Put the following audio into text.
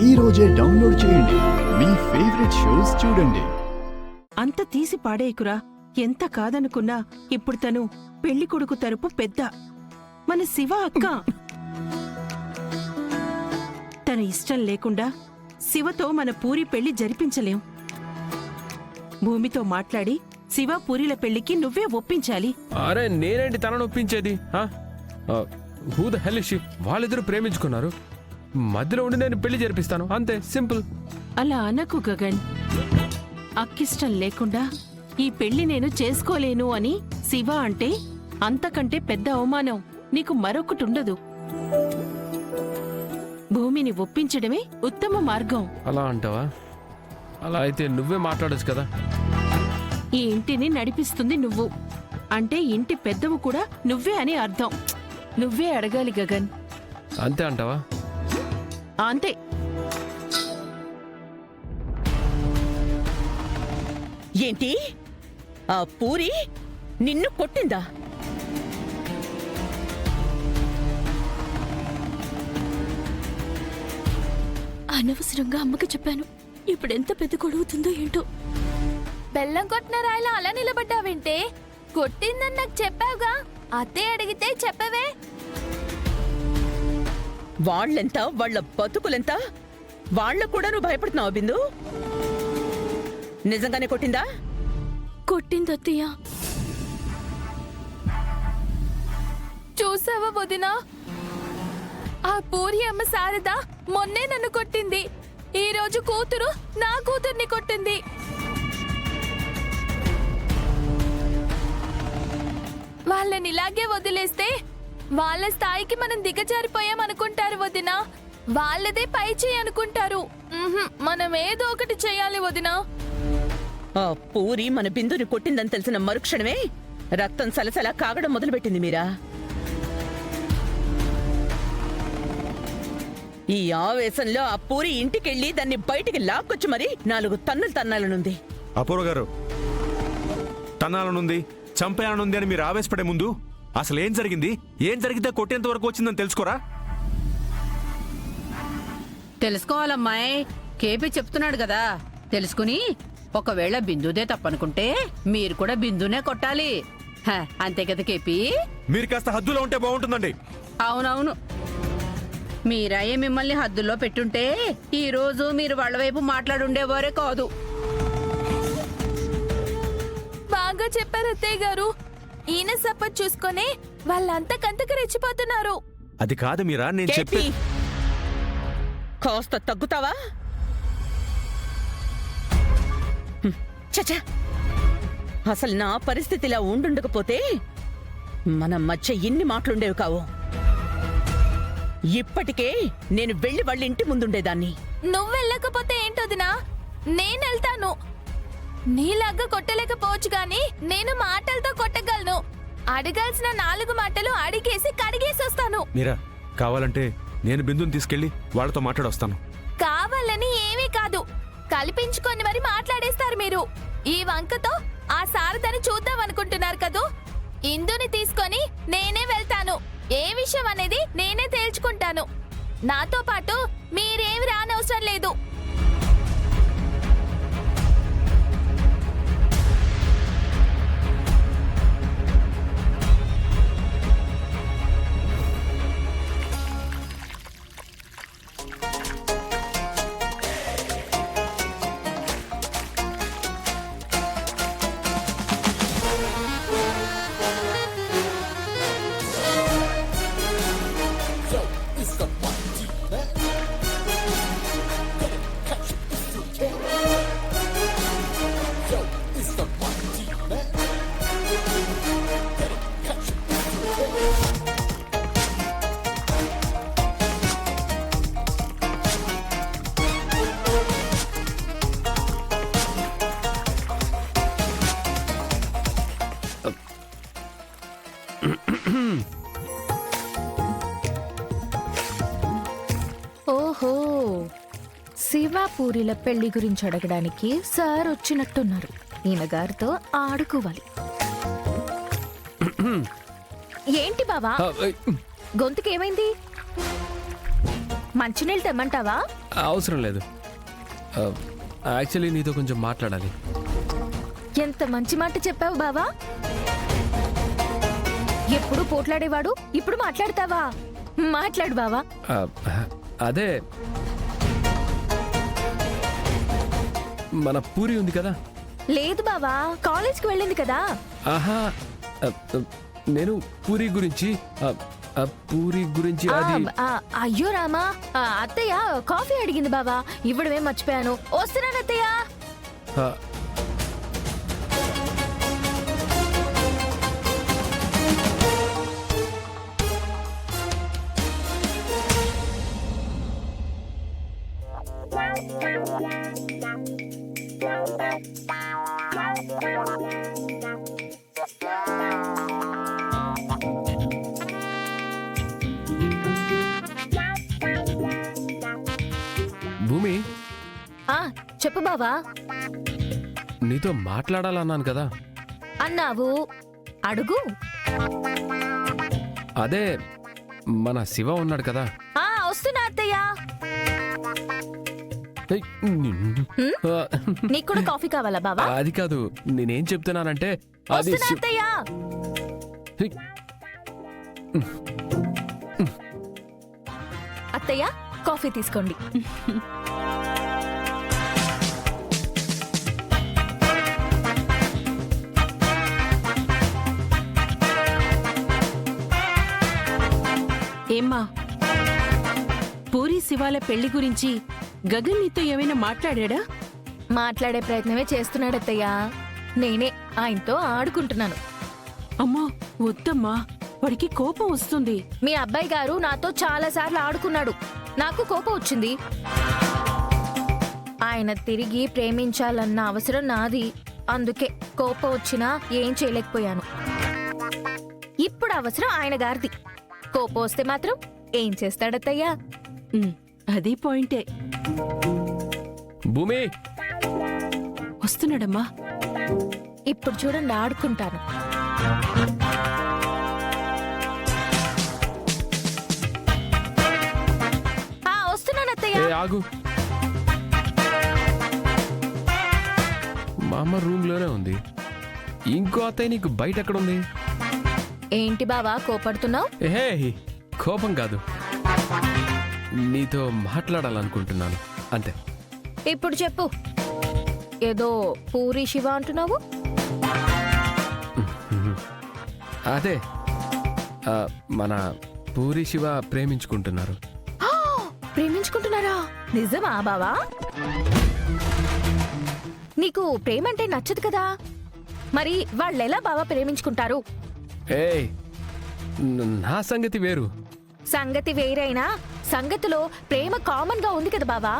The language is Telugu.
ఈ రోజే డౌన్లోడ్ చేయండి. మీ ఫేవరెట్ షోస్ చూడండి. అంత తీసి పాడేయకురా. ఎంత కాదనుకున్నా ఇప్పుడు తను పెళ్లి కొడుకు తరపు పెద్ద, మన శివ అక్క. తన ఇష్టం లేకుండా శివతో మన పూరి పెళ్లి జరిపించలేం. భూమితో మాట్లాడి శివ పూరిల పెళ్లికి నువ్వే ఒప్పించాలి. అరే నేనేంటి తనను ఒప్పించేది? Who the hell is she? వాళ్ళిద్దరూ ప్రేమించుకున్నారు, మధ్యలో ఉండి నేను పెళ్లి జరిపిస్తాను, అంతే, సింపుల్. అలా అనకు గగన్. అక్కిష్టం లేకుండా ఈ పెళ్లి నేను చేసుకోలేను అని శివ అంటే అంతకంటే పెద్ద అవమానం నీకు మరొకటుండదు. భూమిని ఒప్పించడమే ఉత్తమ మార్గం. అలా అంటావా? అలా అయితే నువ్వే మాట్లాడొచ్చు కదా. ఈ ఇంటిని నడిపిస్తుంది నువ్వు అంటే ఇంటి పెద్దవు కూడా నువ్వే అని అర్థం. నువ్వే అడగాలి గగన్. అంతే అంటావా? అంతే. ఏంటి ఆ పూరి నిన్ను కొట్టిందా? అనవసరంగా అమ్మకి చెప్పాను. ఇప్పుడెంత పెద్ద గొడవుతుందో ఏంటో. బెల్లం కొట్టిన రాయిలా అలా నిలబడ్డావేంటే? కొట్టిందని నాకు చెప్పావుగా. అదే అడిగితే చెప్పవే. వాళ్ళెంత, వాళ్ళ బతుకులెంత, వాళ్ళ కూడా నువ్వు భయపడుతున్నావు బిందు? నిజంగానే కొట్టిందా? కొట్టింది అత్తయ్య. చూసావా వదినా? ఆ పూరి అమ్మ శారద మొన్నే నన్ను కొట్టింది. ఈ రోజు కూతురు నా కూతుర్ని కొట్టింది. వాళ్ళని ఇలాగే వదిలేస్తే వాళ్ళ స్థాయికి మనం దిగజారిపోయామనుకుంటారు వదినా. వాళ్ళదే పై చేయి అనుకుంటారు. మనం ఏదో ఒకటి చేయాలి వదినా. ఆ పూరి మన బిందుని కొట్టిందని తెలిసిన మరుక్షణమే రక్తం సలసలా కాగడం మొదలుపెట్టింది మీరా. ఈ ఆవేశంలో ఆ పూరి ఇంటికెళ్ళి దాన్ని బయటికి లాక్కొచ్చి మరి 4 తన్నులు తన్నాలనుంది. అపూర్వ గారు, తన్నాలనుంది, చంపేయాలనుంది అని మీరు ఆవేశపడే ముందు అసలు ఏం జరిగింది, ఏం జరిగితే కొట్టేంత వరకు వచ్చిందని తెలుసుకోరా? తెలుసుకోవాలమ్మాయి. కేపీ చెప్తున్నాడు కదా, తెలుసుకుని ఒకవేళ బిందుదే తప్పనుకుంటే మీరు కూడా బిందునే కొట్టాలి. అంతే కదా కేపీ? మీరు కాస్త హద్దులో ఉంటే బాగుంటుందండి. అవునవును, మీరయ్యే మిమ్మల్ని హద్దుల్లో పెట్టుంటే ఈ రోజు మీరు వాళ్ళ వైపు మాట్లాడుండేవారే కాదు. బాగా చెప్పారు అత్తయ్య గారు. ఈయన సపోర్ట్ చూసుకొని వాళ్ళంతకంతకు రెచ్చిపోతున్నారు. అది కాదు మీరా, నేను చెప్పి. కాస్త తగ్గుతావా? చచ్చా, అసలు నా పరిస్థితిలా ఉండుండకపోతే మన మధ్య ఇన్ని మాటలుండేవి కావు. ఇప్పటికే నేను వెళ్ళి వాళ్ళ ఇంటి ముందుండేదాన్ని. నువ్వు వెళ్ళకపోతే ఏంటోదినా? నేనెళ్తాను. నీలాగా కొట్టలేకపోవచ్చు గాని నేను మాటలతో కొట్టగలను. అడగాల్సిన 4 మాటలు అడిగేసి కడిగేసి వస్తాను. మీరా, కావాలంటే నేను బిందుని తీసుకెళ్లి వాళ్ళతో మాట్లాడొస్తాను. కావాలని ఏమీ కాదు, కల్పించుకొని మరి మాట్లాడేస్తారు మీరు. ఈ వంకతో ఆ శారదని చూద్దాం అనుకుంటున్నారు కదూ. ఇందుని తీసుకొని నేనే వెళ్తాను. ఏ విషయం అనేది నేనే తేల్చుకుంటాను. నాతో పాటు మీరేమి రానవసరం లేదు. ఓహో, శివాపూరిల పెళ్లి గురించి అడగడానికి సార్ వచ్చినట్టున్నారు. ఈయన గారితో ఆడుకోవాలి. ఏంటి బావా, గొంతుకేమైంది? మంచినీళ్ళు తెమ్మంటావా? అవసరం లేదు. యాక్చువల్లీ నీతో కొంచెం మాట్లాడాలి. ఎంత మంచి మాట చెప్పావు బావా. ఎప్పుడు పోట్లాడేవాడు ఇప్పుడు మాట్లాడతావా? మాట్లాడు బావా. ఆ, అదే మన పూరి ఉంది కదా. లేదు బావా, కాలేజ్కి వెళ్ళింది కదా. ఆహా, నేను పూరి గురించి పూరి గురించి అది అయ్యో రామా, అత్తయ్య కాఫీ అడిగింది బావా, ఇవ్వడమే మర్చిపోయాను. వస్తున్నాను అత్తయ్య. ఆ, భూమి, చెప్పు బావా. నీతో మాట్లాడాలన్నాను కదా. అన్నావు, అడుగు. అదే మన శివ ఉన్నాడు కదా. వస్తున్నా అత్తయ్య. ఏయ్, ఆ, నీకు కూడా కాఫీ కావాలా బావా? అది కాదు, నేనేం చెప్తున్నానంటే అది వస్తున్నా అత్తయ్య. ఏయ్, అత్తయ్య కాఫీ తీసుకోండి. ఏమ్మా, పూరి శివాల పెళ్లి గురించి గగన్ నీతో ఏమైనా మాట్లాడా? మాట్లాడే ప్రయత్నమే చేస్తున్నాడు అత్తయ్య. నేనే ఆయనతో ఆడుకుంటున్నాను. అమ్మా వద్దమ్మా, వాడికి కోపం వస్తుంది. మీ అబ్బాయి గారు నాతో చాలా సార్లు ఆడుకున్నాడు, నాకు కోపం వచ్చింది. ఆయన తిరిగి ప్రేమించాలన్న అవసరం నాది, అందుకే కోపం వచ్చినా ఏం చేయలేకపోయాను. ఇప్పుడు అవసరం ఆయన గారిది, కోపం వస్తే మాత్రం ఏం చేస్తాడత్తయ్యా? అది పాయింటే. భూమి వస్తున్నాడమ్మా. ఇప్పుడు చూడండి, ఆడుకుంటాను. వస్తున్నానత్తయ్య. ఏ ఆగు, మా అమ్మ రూమ్ లోనే ఉంది. ఇంకో అత్తయ్య నీకు బయట ఎక్కడుంది? ఏంటి బావా కోపడుతున్నావు? ఏహే, కోపం కాదు, నీతో మాట్లాడాలనుకుంటున్నాను అంతే. ఇప్పుడు చెప్పు, ఏదో పూరి శివ అంటున్నావు. అదే మన పూరి శివ ప్రేమించుకుంటున్నారు. ప్రేమించుకుంటున్నారా? నిజమా బావా? నీకు ప్రేమ అంటే నచ్చదు కదా, మరి వాళ్ళెలా బావా ప్రేమించుకుంటారు? ఏయ్, నా సంగతి వేరు. సంగతి వేరైనా సంగతిలో ప్రేమ కామన్ గా ఉంది కదా బావా.